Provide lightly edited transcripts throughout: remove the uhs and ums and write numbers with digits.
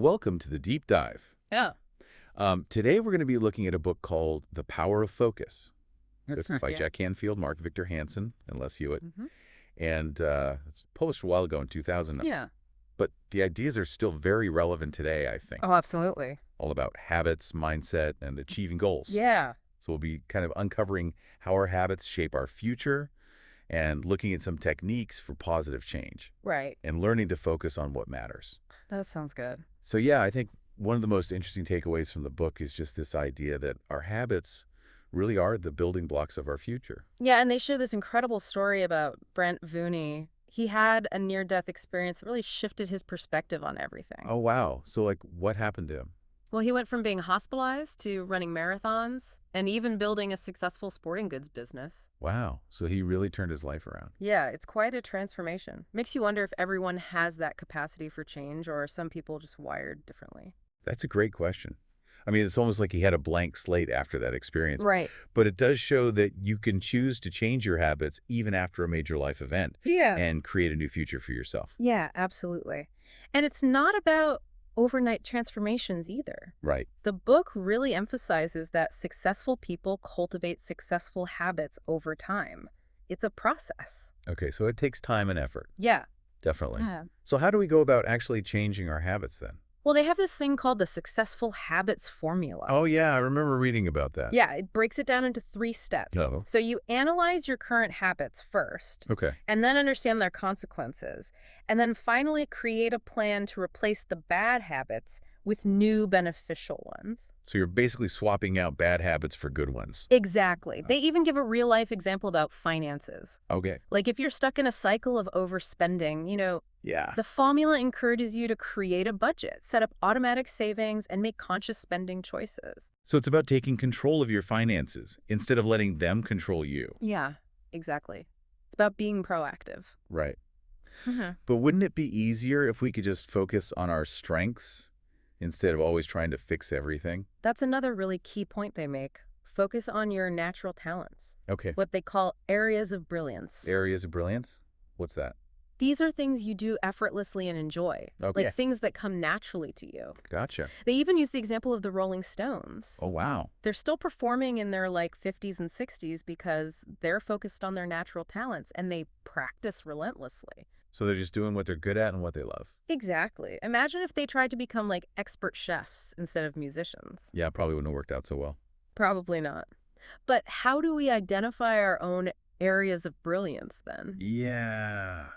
Welcome to the deep dive. Yeah. Today we're going to be looking at a book called The Power of Focus. It's by Yeah. Jack Canfield, Mark Victor Hansen, and Les Hewitt. hmm And it's published a while ago in 2000. Yeah. But the ideas are still very relevant today, I think. Oh, absolutely. All about habits, mindset, and achieving goals. Yeah. So we'll be kind of uncovering how our habits shape our future and looking at some techniques for positive change Right. and learning to focus on what matters. That sounds good. So yeah, I think one of the most interesting takeaways from the book is just this idea that our habits really are the building blocks of our future. Yeah, and they share this incredible story about Brent Vooney. He had a near-death experience that really shifted his perspective on everything. Oh, wow. So like what happened to him? Well, he went from being hospitalized to running marathons and even building a successful sporting goods business. Wow. So he really turned his life around. Yeah, it's quite a transformation. Makes you wonder if everyone has that capacity for change or are some people just wired differently. That's a great question. I mean, it's almost like he had a blank slate after that experience. Right. But it does show that you can choose to change your habits even after a major life event Yeah. and create a new future for yourself. Yeah, absolutely. And it's not about overnight transformations either. Right. The book really emphasizes that successful people cultivate successful habits over time. It's a process. Okay. So it takes time and effort. Yeah. Definitely. Yeah. So how do we go about actually changing our habits then? Well, they have this thing called the successful habits formula. Oh, yeah. I remember reading about that. Yeah, it breaks it down into 3 steps. Oh. So you analyze your current habits first, Okay. and then understand their consequences, and then finally create a plan to replace the bad habits with new beneficial ones. So you're basically swapping out bad habits for good ones. Exactly. They even give a real-life example about finances. Okay. Like if you're stuck in a cycle of overspending, Yeah. the formula encourages you to create a budget, set up automatic savings, and make conscious spending choices. So it's about taking control of your finances instead of letting them control you. Yeah, exactly. It's about being proactive. Right. Mhm. But wouldn't it be easier if we could just focus on our strengths instead of always trying to fix everything? That's another really key point they make. Focus on your natural talents, Okay. what they call areas of brilliance. Areas of brilliance? What's that? These are things you do effortlessly and enjoy, Okay. like things that come naturally to you. Gotcha. They even use the example of the Rolling Stones. Oh, wow. They're still performing in their 50s and 60s because they're focused on their natural talents and they practice relentlessly. So they're just doing what they're good at and what they love. Exactly. Imagine if they tried to become expert chefs instead of musicians. Yeah, probably wouldn't have worked out so well. Probably not. But how do we identify our own areas of brilliance then? Yeah.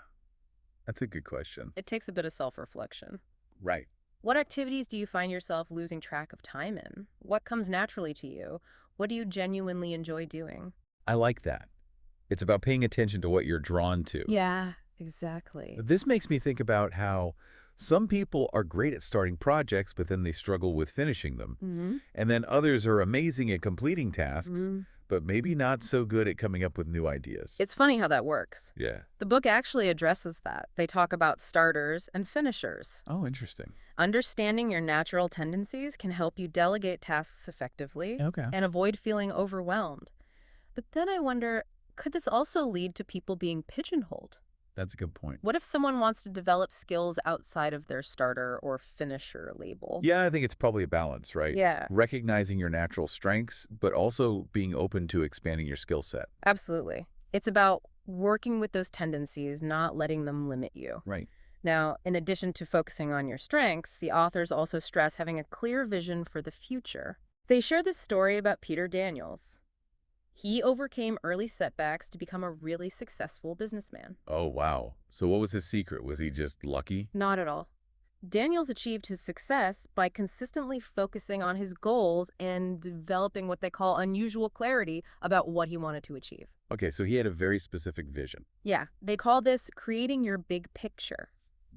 That's a good question. It takes a bit of self-reflection. Right. What activities do you find yourself losing track of time in? What comes naturally to you? What do you genuinely enjoy doing? I like that. It's about paying attention to what you're drawn to. Yeah, exactly. This makes me think about how some people are great at starting projects, but then they struggle with finishing them. Mm-hmm. And then others are amazing at completing tasks, Mm-hmm. but maybe not so good at coming up with new ideas. It's funny how that works. Yeah. The book actually addresses that. They talk about starters and finishers. Oh, interesting. Understanding your natural tendencies can help you delegate tasks effectively Okay. and avoid feeling overwhelmed. But then I wonder, could this also lead to people being pigeonholed? That's a good point. What if someone wants to develop skills outside of their starter or finisher label? Yeah, I think it's probably a balance, right? Yeah, Recognizing your natural strengths, but also being open to expanding your skill set. absolutely. It's about working with those tendencies, not letting them limit you. Right. Now, in addition to focusing on your strengths, the authors also stress having a clear vision for the future. They share this story about Peter Daniels. He overcame early setbacks to become a really successful businessman. Oh, wow. So what was his secret? Was he just lucky? Not at all. Daniels achieved his success by consistently focusing on his goals and developing what they call unusual clarity about what he wanted to achieve. Okay, so he had a very specific vision. Yeah, they call this creating your big picture.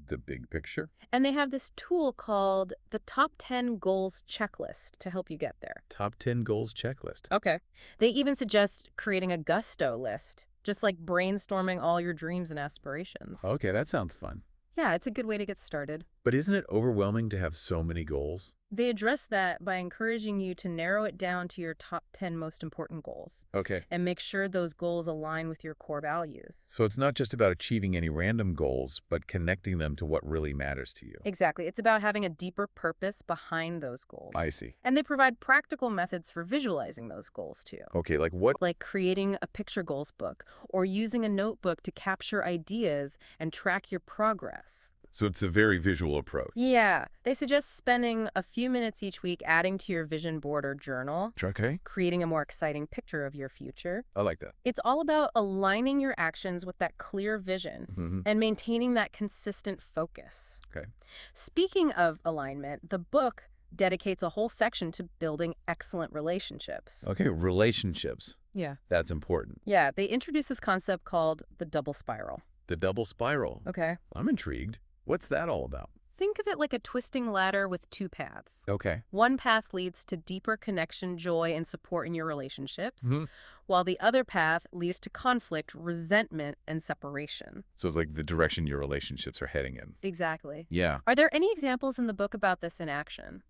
The big picture? And they have this tool called the Top 10 Goals Checklist to help you get there. Top 10 goals checklist. Okay. They even suggest creating a gusto list, just like brainstorming all your dreams and aspirations. Okay, that sounds fun. Yeah, it's a good way to get started. But isn't it overwhelming to have so many goals? They address that by encouraging you to narrow it down to your top 10 most important goals Okay. and make sure those goals align with your core values. So it's not just about achieving any random goals, but connecting them to what really matters to you. Exactly. It's about having a deeper purpose behind those I goals. see. And they provide practical methods for visualizing those goals too, Okay, like what? like creating a picture goals book or using a notebook to capture ideas and track your progress. So it's a very visual approach. Yeah, they suggest spending a few minutes each week adding to your vision board or journal, Okay. creating a more exciting picture of your future. I like that. It's all about aligning your actions with that clear vision Hmm. and maintaining that consistent focus. Okay. Speaking of alignment, the book dedicates a whole section to building excellent relationships. Okay, relationships. Yeah. That's important. Yeah, they introduce this concept called the double spiral. The double spiral. Okay. I'm intrigued. What's that all about? Think of it like a twisting ladder with two paths. Okay. One path leads to deeper connection, joy, and support in your relationships, Hmm. while the other path leads to conflict, resentment, and separation. So it's like the direction your relationships are heading in. Exactly. Yeah. Are there any examples in the book about this in action?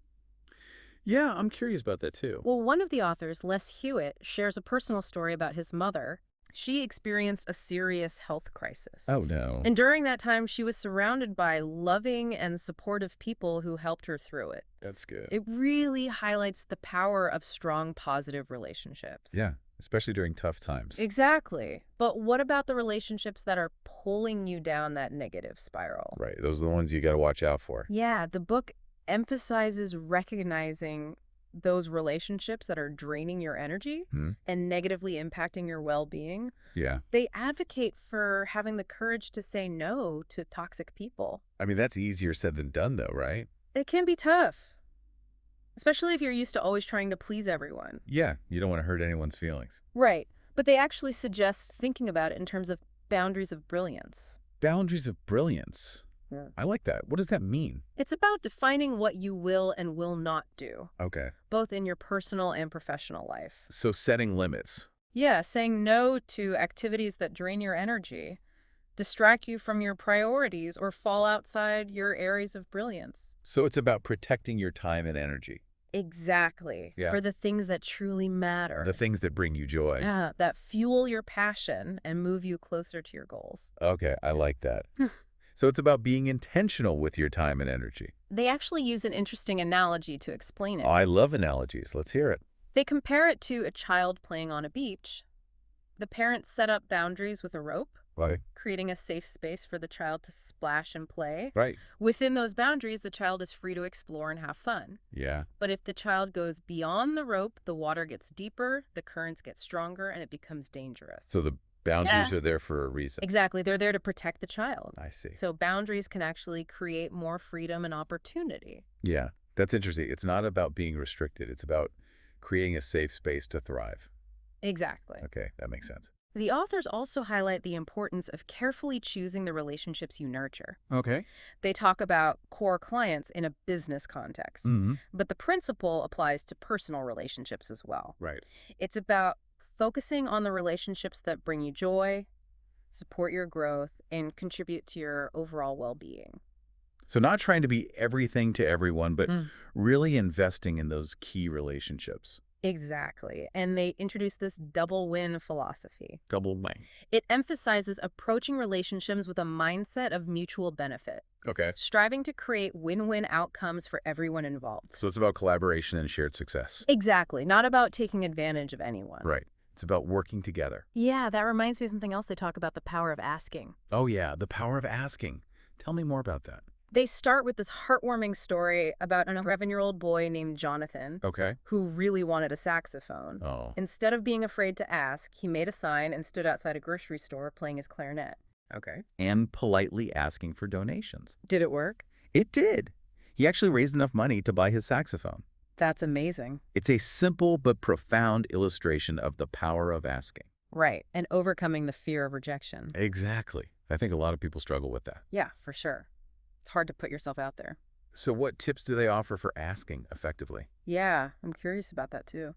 Yeah, I'm curious about that too. Well, one of the authors, Les Hewitt, shares a personal story about his mother. She experienced a serious health crisis. Oh, no. And during that time, she was surrounded by loving and supportive people who helped her through it. That's good. It really highlights the power of strong, positive relationships. Yeah, especially during tough times. Exactly. But what about the relationships that are pulling you down that negative spiral? Right. Those are the ones you got to watch out for. Yeah, the book emphasizes recognizing those relationships that are draining your energy Hmm? and negatively impacting your well-being. Yeah. They advocate for having the courage to say no to toxic people. I mean, that's easier said than done, though, right? It can be tough, especially if you're used to always trying to please everyone. Yeah, you don't want to hurt anyone's feelings. Right. But they actually suggest thinking about it in terms of boundaries of brilliance. Boundaries of brilliance. Yeah. I like that. What does that mean? It's about defining what you will and will not do, Okay. both in your personal and professional life. So setting limits. Yeah, saying no to activities that drain your energy, distract you from your priorities, or fall outside your areas of brilliance. So it's about protecting your time and energy. Exactly. Yeah. For the things that truly matter. The things that bring you joy. Yeah, that fuel your passion and move you closer to your goals. Okay, I like that. So it's about being intentional with your time and energy. They actually use an interesting analogy to explain it. I love analogies. Let's hear it. They compare it to a child playing on a beach. The parents set up boundaries with a rope, Right. creating a safe space for the child to splash and play. Right. Within those boundaries, the child is free to explore and have fun. Yeah. But if the child goes beyond the rope, the water gets deeper, the currents get stronger, and it becomes dangerous. So the boundaries are there for a reason. Exactly. They're there to protect the child. I see. So boundaries can actually create more freedom and opportunity. Yeah, that's interesting. It's not about being restricted. It's about creating a safe space to thrive. Exactly. Okay, that makes sense. The authors also highlight the importance of carefully choosing the relationships you nurture. Okay. They talk about core clients in a business context, Mm-hmm. but the principle applies to personal relationships as well. Right. It's about focusing on the relationships that bring you joy, support your growth, and contribute to your overall well-being. So not trying to be everything to everyone, but Mm. really investing in those key relationships. Exactly. And they introduce this double win philosophy. Double bang. It emphasizes approaching relationships with a mindset of mutual benefit, Okay. striving to create win-win outcomes for everyone involved. So it's about collaboration and shared success. Exactly. Not about taking advantage of anyone. Right. It's about working together. Yeah, that reminds me of something else they talk about, the power of asking. Oh, yeah, the power of asking. Tell me more about that. They start with this heartwarming story about an 11-year-old boy named Jonathan Okay. who really wanted a saxophone. Oh, Instead of being afraid to ask, he made a sign and stood outside a grocery store playing his clarinet. okay. And politely asking for donations. Did it work? It did. He actually raised enough money to buy his saxophone. That's amazing. It's a simple but profound illustration of the power of asking. Right. And overcoming the fear of rejection. Exactly. I think a lot of people struggle with that. Yeah, for sure. It's hard to put yourself out there. So what tips do they offer for asking effectively? Yeah, I'm curious about that too.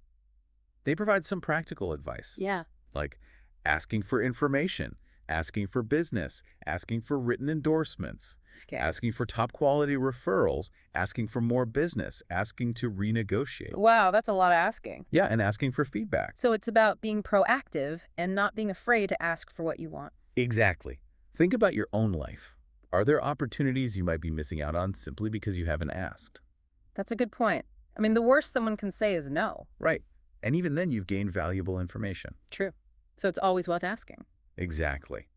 They provide some practical advice, Yeah. like asking for information, asking for business, asking for written endorsements, Okay. asking for top quality referrals, asking for more business, asking to renegotiate. Wow, that's a lot of asking. Yeah, and asking for feedback. So it's about being proactive and not being afraid to ask for what you want. Exactly. Think about your own life. Are there opportunities you might be missing out on simply because you haven't asked? That's a good point. I mean, the worst someone can say is no. Right. And even then, you've gained valuable information. True. So it's always worth asking. Exactly.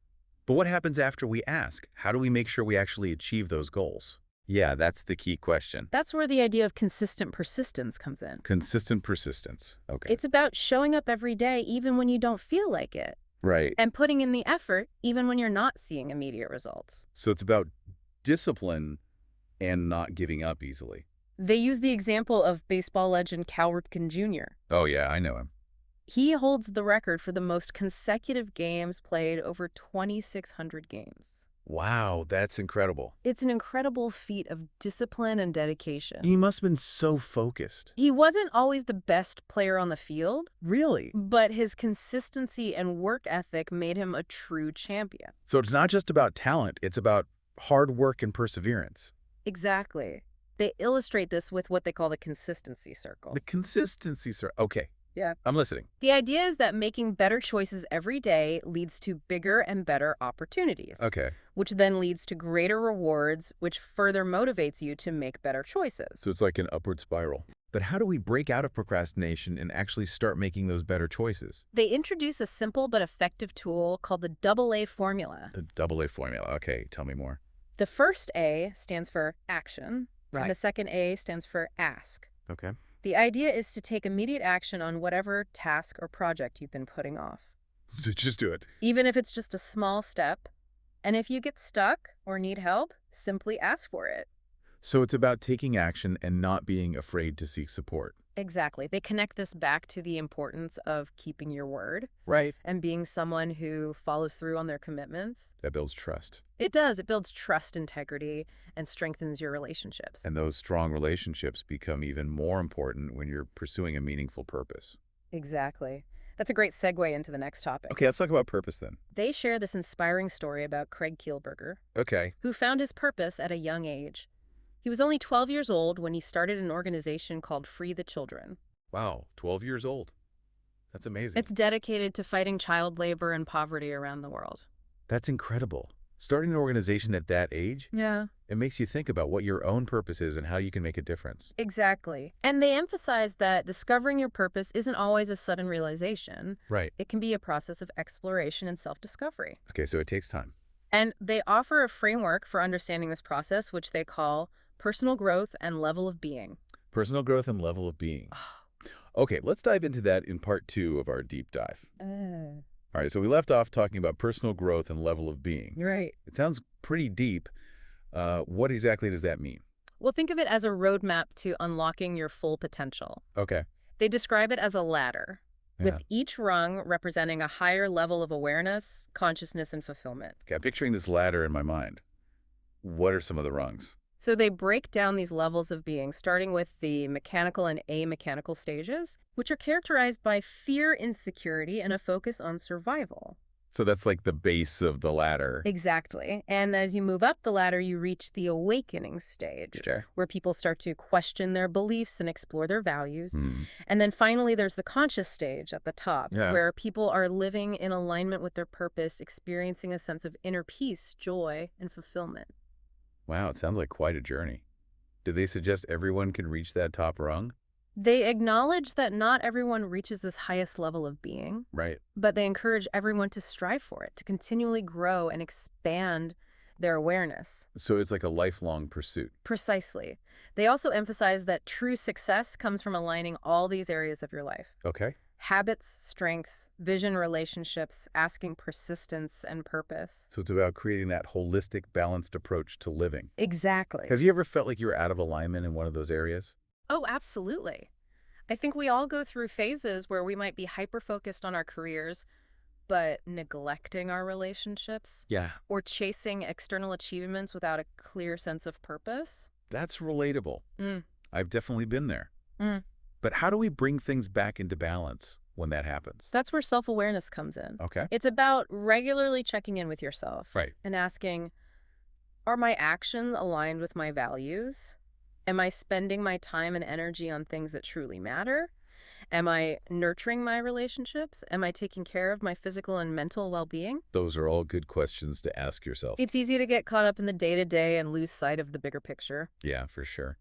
But what happens after we ask? How do we make sure we actually achieve those goals? Yeah, that's the key question. That's where the idea of consistent persistence comes in. Consistent persistence. Okay. It's about showing up every day even when you don't feel like it, Right. and putting in the effort even when you're not seeing immediate results. So it's about discipline and not giving up easily. They use the example of baseball legend Cal Ripken Jr. Oh, yeah, I know him. He holds the record for the most consecutive games played over 2,600 games. Wow, that's incredible. It's an incredible feat of discipline and dedication. He must have been so focused. He wasn't always the best player on the field, Really? but his consistency and work ethic made him a true champion. So it's not just about talent, it's about hard work and perseverance. Exactly. They illustrate this with what they call the consistency circle. The consistency, sir. Okay. Yeah. I'm listening. The idea is that making better choices every day leads to bigger and better opportunities, Okay. which then leads to greater rewards, which further motivates you to make better choices. So it's like an upward spiral. But how do we break out of procrastination and actually start making those better choices? They introduce a simple but effective tool called the AA formula. The AA formula. Okay, tell me more. The first A stands for action, and the second A stands for ask. Okay. The idea is to take immediate action on whatever task or project you've been putting off, So just do it. even if it's just a small step. And if you get stuck or need help, simply ask for it. So it's about taking action and not being afraid to seek support. Exactly. They connect this back to the importance of keeping your word Right. and being someone who follows through on their commitments. That builds trust. It does. It builds trust, integrity, and strengthens your relationships. And those strong relationships become even more important when you're pursuing a meaningful purpose. Exactly. That's a great segue into the next topic. Okay, let's talk about purpose then. They share this inspiring story about Craig Kielburger, Okay. who found his purpose at a young age. He was only 12 years old when he started an organization called Free the Children. Wow, 12 years old. That's amazing. It's dedicated to fighting child labor and poverty around the world. That's incredible. Starting an organization at that age, Yeah, it makes you think about what your own purpose is and how you can make a difference. exactly. And they emphasize that discovering your purpose isn't always a sudden realization. Right. It can be a process of exploration and self-discovery. Okay, so it takes time. And they offer a framework for understanding this process, which they call personal growth and level of being. Personal growth and level of being. Okay, let's dive into that in part 2 of our deep dive. All right, so we left off talking about personal growth and level of being. Right. It sounds pretty deep. What exactly does that mean? Well, think of it as a roadmap to unlocking your full potential. Okay. They describe it as a ladder, Yeah. with each rung representing a higher level of awareness, consciousness, and fulfillment. Okay, I'm picturing this ladder in my mind. What are some of the rungs? So they break down these levels of being, starting with the mechanical and amechanical stages, which are characterized by fear, insecurity, and a focus on survival. So that's like the base of the ladder. Exactly. And as you move up the ladder, you reach the awakening stage, Okay. where people start to question their beliefs and explore their values. Hmm. And then finally, there's the conscious stage at the top, Yeah. where people are living in alignment with their purpose, experiencing a sense of inner peace, joy, and fulfillment. Wow, it sounds like quite a journey. Do they suggest everyone can reach that top rung? They acknowledge that not everyone reaches this highest level of being, Right. but they encourage everyone to strive for it, to continually grow and expand their awareness. So it's like a lifelong pursuit. Precisely. They also emphasize that true success comes from aligning all these areas of your life. Okay. Habits, strengths, vision, relationships, asking persistence, and purpose. So it's about creating that holistic, balanced approach to living. Exactly. Has you ever felt like you were out of alignment in one of those areas? Oh, absolutely. I think we all go through phases where we might be hyper-focused on our careers, but neglecting our relationships, Yeah. or chasing external achievements without a clear sense of purpose. That's relatable. Mm. I've definitely been there. Mm. But how do we bring things back into balance? when that happens? That's where self-awareness comes in. Okay. It's about regularly checking in with yourself Right. and asking, are my actions aligned with my values? Am I spending my time and energy on things that truly matter? Am I nurturing my relationships? Am I taking care of my physical and mental well-being? Those are all good questions to ask yourself. It's easy to get caught up in the day-to-day and lose sight of the bigger picture. Yeah, for sure.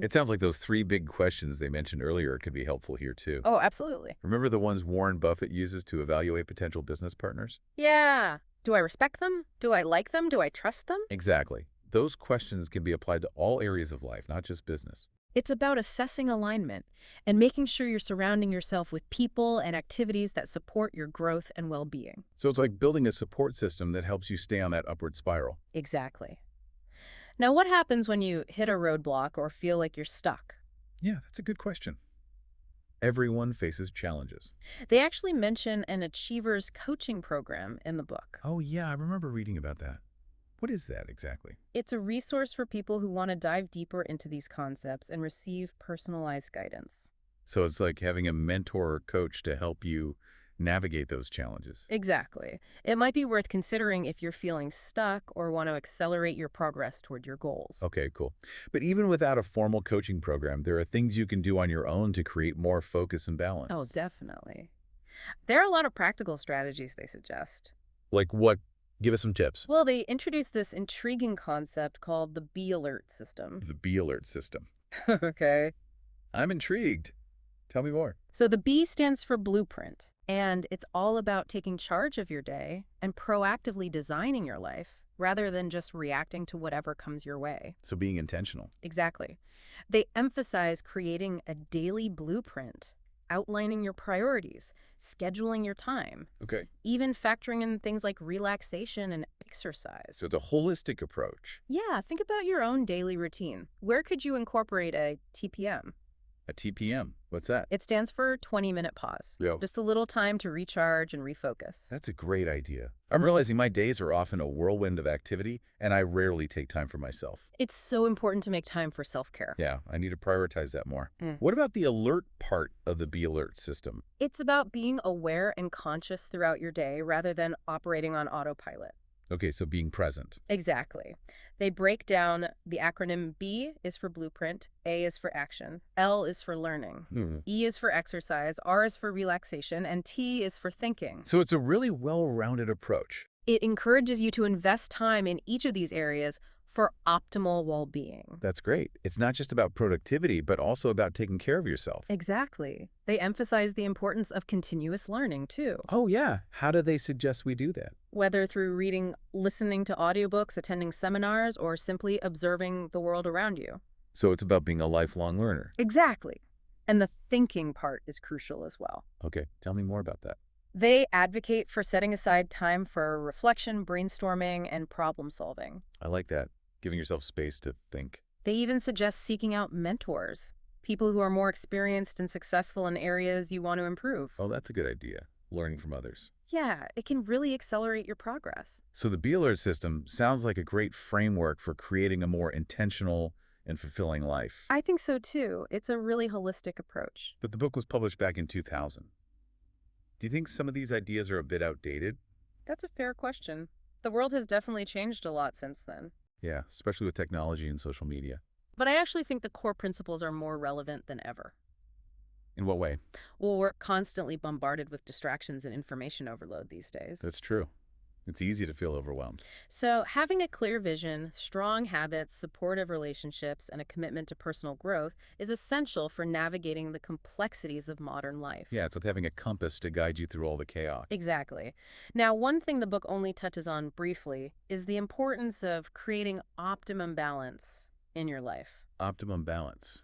It sounds like those three big questions they mentioned earlier could be helpful here, too. Oh, absolutely. Remember the ones Warren Buffett uses to evaluate potential business partners? Yeah. Do I respect them? Do I like them? Do I trust them? Exactly. Those questions can be applied to all areas of life, not just business. It's about assessing alignment and making sure you're surrounding yourself with people and activities that support your growth and well-being. So it's like building a support system that helps you stay on that upward spiral. Exactly. Now, what happens when you hit a roadblock or feel like you're stuck? Yeah, that's a good question. Everyone faces challenges. They actually mention an Achievers coaching program in the book. Oh, yeah, I remember reading about that. What is that exactly? It's a resource for people who want to dive deeper into these concepts and receive personalized guidance. So it's like having a mentor or coach to help you navigate those challenges. Exactly. It might be worth considering if you're feeling stuck or want to accelerate your progress toward your goals. Okay, cool. But even without a formal coaching program, there are things you can do on your own to create more focus and balance. Oh, definitely. There are a lot of practical strategies they suggest. Like what? Give us some tips. Well, they introduced this intriguing concept called the Be Alert system. The B alert system. Okay. I'm intrigued. Tell me more. So the B stands for blueprint, and it's all about taking charge of your day and proactively designing your life rather than just reacting to whatever comes your way. So being intentional. Exactly. They emphasize creating a daily blueprint, outlining your priorities, scheduling your time, Okay. even factoring in things like relaxation and exercise. So it's a holistic approach. Yeah, think about your own daily routine. Where could you incorporate a TPM? A TPM. What's that? It stands for 20-minute pause. Yeah. Just a little time to recharge and refocus. That's a great idea. I'm realizing my days are often a whirlwind of activity, and I rarely take time for myself. It's so important to make time for self-care. Yeah, I need to prioritize that more. Mm. What about the alert part of the Be Alert system? It's about being aware and conscious throughout your day rather than operating on autopilot. Okay, so being present. Exactly. They break down the acronym B is for blueprint, A is for action, L is for learning, E is for exercise, R is for relaxation, and T is for thinking. So it's a really well-rounded approach. It encourages you to invest time in each of these areas for optimal well-being. That's great. It's not just about productivity, but also about taking care of yourself. Exactly. They emphasize the importance of continuous learning, too. Oh, yeah. How do they suggest we do that? Whether through reading, listening to audiobooks, attending seminars, or simply observing the world around you. So it's about being a lifelong learner. Exactly. And the thinking part is crucial as well. Okay, tell me more about that. They advocate for setting aside time for reflection, brainstorming, and problem solving. I like that. Giving yourself space to think. They even suggest seeking out mentors, people who are more experienced and successful in areas you want to improve. Oh, that's a good idea. Learning from others. Yeah, it can really accelerate your progress. So the Be Alert system sounds like a great framework for creating a more intentional and fulfilling life. I think so too. It's a really holistic approach. But the book was published back in 2000. Do you think some of these ideas are a bit outdated? That's a fair question. The world has definitely changed a lot since then. Yeah, especially with technology and social media. But I actually think the core principles are more relevant than ever. In what way? Well, we're constantly bombarded with distractions and information overload these days. That's true. It's easy to feel overwhelmed. So having a clear vision, strong habits, supportive relationships, and a commitment to personal growth is essential for navigating the complexities of modern life. Yeah, it's like having a compass to guide you through all the chaos. Exactly. Now, one thing the book only touches on briefly is the importance of creating optimum balance in your life. Optimum balance.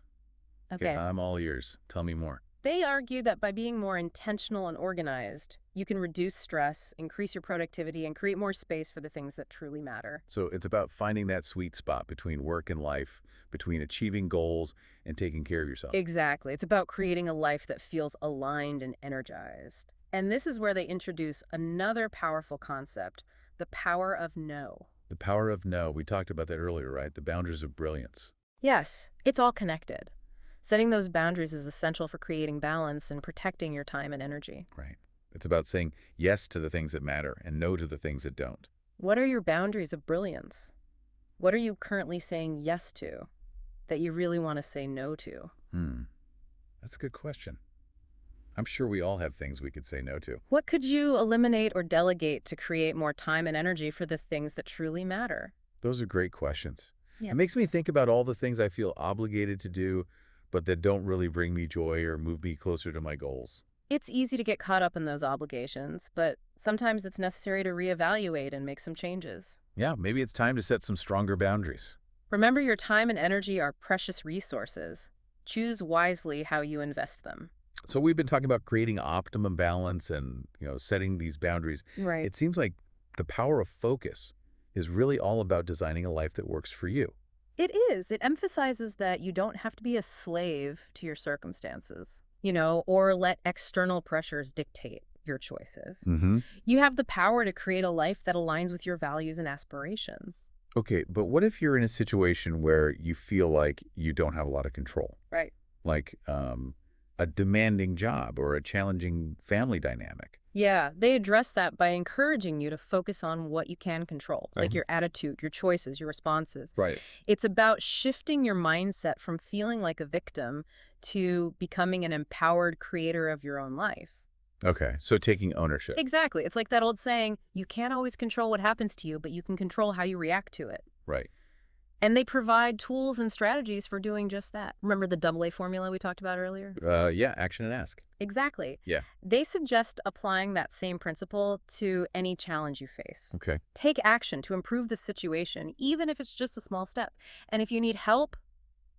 Okay. I'm all ears. Tell me more. They argue that by being more intentional and organized, you can reduce stress, increase your productivity, and create more space for the things that truly matter. So it's about finding that sweet spot between work and life, between achieving goals and taking care of yourself. Exactly. It's about creating a life that feels aligned and energized. And this is where they introduce another powerful concept, the power of no. The power of no. We talked about that earlier, right? The boundaries of brilliance. Yes, it's all connected. Setting those boundaries is essential for creating balance and protecting your time and energy. Right. It's about saying yes to the things that matter and no to the things that don't. What are your boundaries of brilliance? What are you currently saying yes to that you really want to say no to? That's a good question. I'm sure we all have things we could say no to. What could you eliminate or delegate to create more time and energy for the things that truly matter? Those are great questions. Yeah. It makes me think about all the things I feel obligated to do, but that don't really bring me joy or move me closer to my goals. It's easy to get caught up in those obligations, but sometimes it's necessary to reevaluate and make some changes. Yeah, maybe it's time to set some stronger boundaries. Remember, your time and energy are precious resources. Choose wisely how you invest them. So we've been talking about creating optimum balance and, setting these boundaries. Right. It seems like the power of focus is really all about designing a life that works for you. It is. It emphasizes that you don't have to be a slave to your circumstances, or let external pressures dictate your choices. Mm-hmm. You have the power to create a life that aligns with your values and aspirations. Okay, but what if you're in a situation where you feel like you don't have a lot of control? Right. Like a demanding job or a challenging family dynamic? Yeah, they address that by encouraging you to focus on what you can control, like your attitude, your choices, your responses. Right. It's about shifting your mindset from feeling like a victim to becoming an empowered creator of your own life. Okay, so taking ownership. Exactly. It's like that old saying, you can't always control what happens to you, but you can control how you react to it. Right. And they provide tools and strategies for doing just that. Remember the AA formula we talked about earlier? Yeah, action and ask. Exactly. Yeah. They suggest applying that same principle to any challenge you face. Okay. Take action to improve the situation, even if it's just a small step. And if you need help,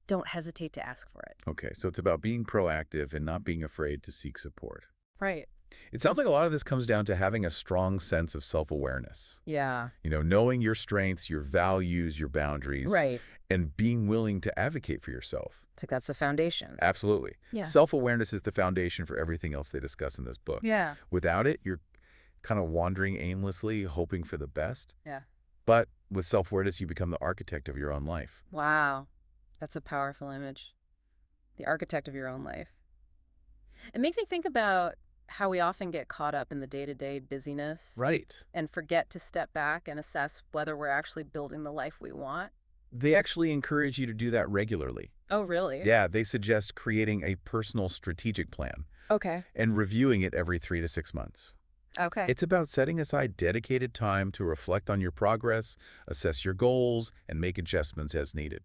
don't hesitate to ask for it. Okay, so it's about being proactive and not being afraid to seek support. Right. It sounds like a lot of this comes down to having a strong sense of self-awareness. Yeah. Knowing your strengths, your values, your boundaries, Right. and being willing to advocate for yourself. It's like that's the foundation. Absolutely. Yeah. Self-awareness is the foundation for everything else they discuss in this book. Yeah. Without it, you're kind of wandering aimlessly, hoping for the best. Yeah. But with self-awareness, you become the architect of your own life. Wow. That's a powerful image. The architect of your own life. It makes me think about how we often get caught up in the day-to-day busyness. Right. And forget to step back and assess whether we're actually building the life we want. They actually encourage you to do that regularly. Oh, really? Yeah, they suggest creating a personal strategic plan Okay. and reviewing it every 3 to 6 months. Okay. It's about setting aside dedicated time to reflect on your progress, assess your goals, and make adjustments as needed.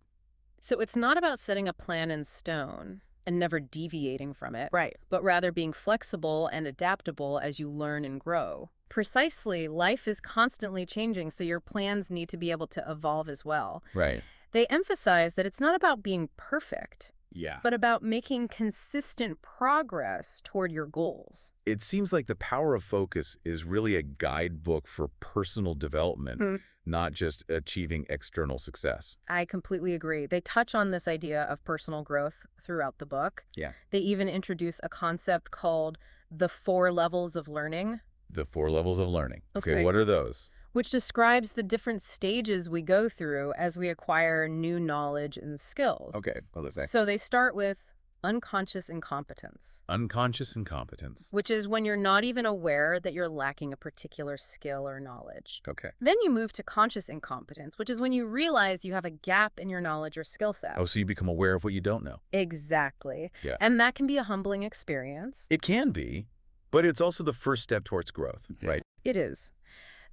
So it's not about setting a plan in stone and never deviating from it. Right. But rather being flexible and adaptable as you learn and grow. Precisely, life is constantly changing, so your plans need to be able to evolve as well. Right. They emphasize that it's not about being perfect, Yeah. but about making consistent progress toward your goals. It seems like the power of focus is really a guidebook for personal development, not just achieving external success. I completely agree. They touch on this idea of personal growth throughout the book. Yeah. They even introduce a concept called the 4 levels of learning. The 4 levels of learning. Okay. What are those? Which describes the different stages we go through as we acquire new knowledge and skills. Okay, well, let's say. So they start with unconscious incompetence. Unconscious incompetence. Which is when you're not even aware that you're lacking a particular skill or knowledge. Okay. Then you move to conscious incompetence, which is when you realize you have a gap in your knowledge or skill set. Oh, so you become aware of what you don't know. Exactly. Yeah. And that can be a humbling experience. It can be, but it's also the first step towards growth, right? It is.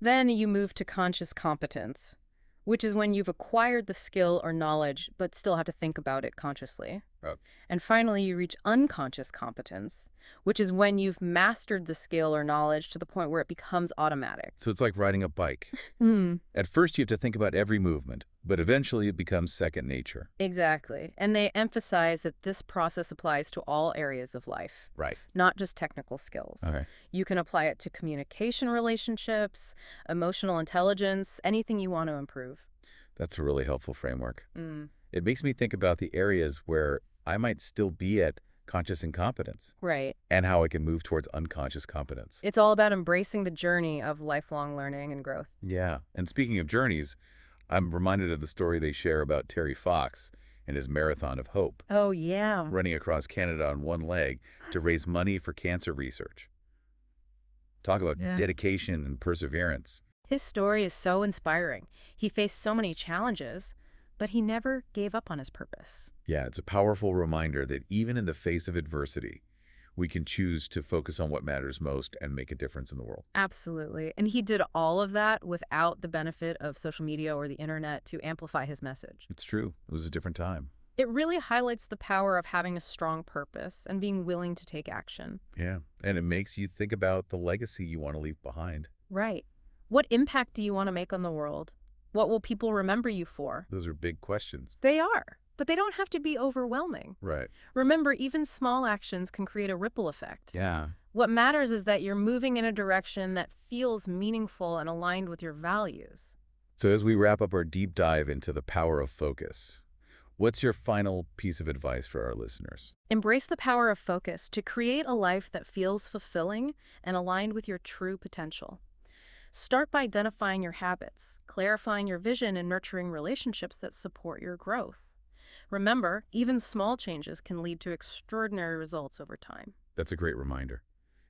Then you move to conscious competence, which is when you've acquired the skill or knowledge but still have to think about it consciously. Oh. And finally, you reach unconscious competence, which is when you've mastered the skill or knowledge to the point where it becomes automatic. So it's like riding a bike. At first, you have to think about every movement, but eventually it becomes second nature. Exactly. And they emphasize that this process applies to all areas of life, Right. not just technical skills. Okay. You can apply it to communication relationships, emotional intelligence, anything you want to improve. That's a really helpful framework. It makes me think about the areas where I might still be at conscious incompetence Right. and how I can move towards unconscious competence. It's all about embracing the journey of lifelong learning and growth. Yeah. And speaking of journeys, I'm reminded of the story they share about Terry Fox and his marathon of hope, Oh, yeah. running across Canada on one leg to raise money for cancer research. Talk about Yeah. dedication and perseverance. His story is so inspiring. He faced so many challenges, but he never gave up on his purpose. Yeah, it's a powerful reminder that even in the face of adversity, we can choose to focus on what matters most and make a difference in the world. Absolutely. And he did all of that without the benefit of social media or the internet to amplify his message. It's true. It was a different time. It really highlights the power of having a strong purpose and being willing to take action. Yeah, and it makes you think about the legacy you want to leave behind. Right. What impact do you want to make on the world? What will people remember you for? Those are big questions. They are, but they don't have to be overwhelming. Right. Remember, even small actions can create a ripple effect. Yeah. What matters is that you're moving in a direction that feels meaningful and aligned with your values. So as we wrap up our deep dive into the power of focus, what's your final piece of advice for our listeners? Embrace the power of focus to create a life that feels fulfilling and aligned with your true potential. Start by identifying your habits, clarifying your vision, and nurturing relationships that support your growth. Remember, even small changes can lead to extraordinary results over time. That's a great reminder.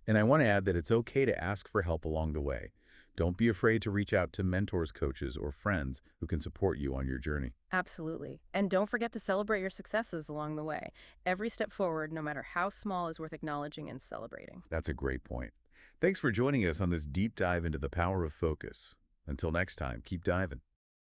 And I want to add that it's okay to ask for help along the way. Don't be afraid to reach out to mentors, coaches, or friends who can support you on your journey. Absolutely. And don't forget to celebrate your successes along the way. Every step forward, no matter how small, is worth acknowledging and celebrating. That's a great point. Thanks for joining us on this deep dive into the power of focus. Until next time, keep diving.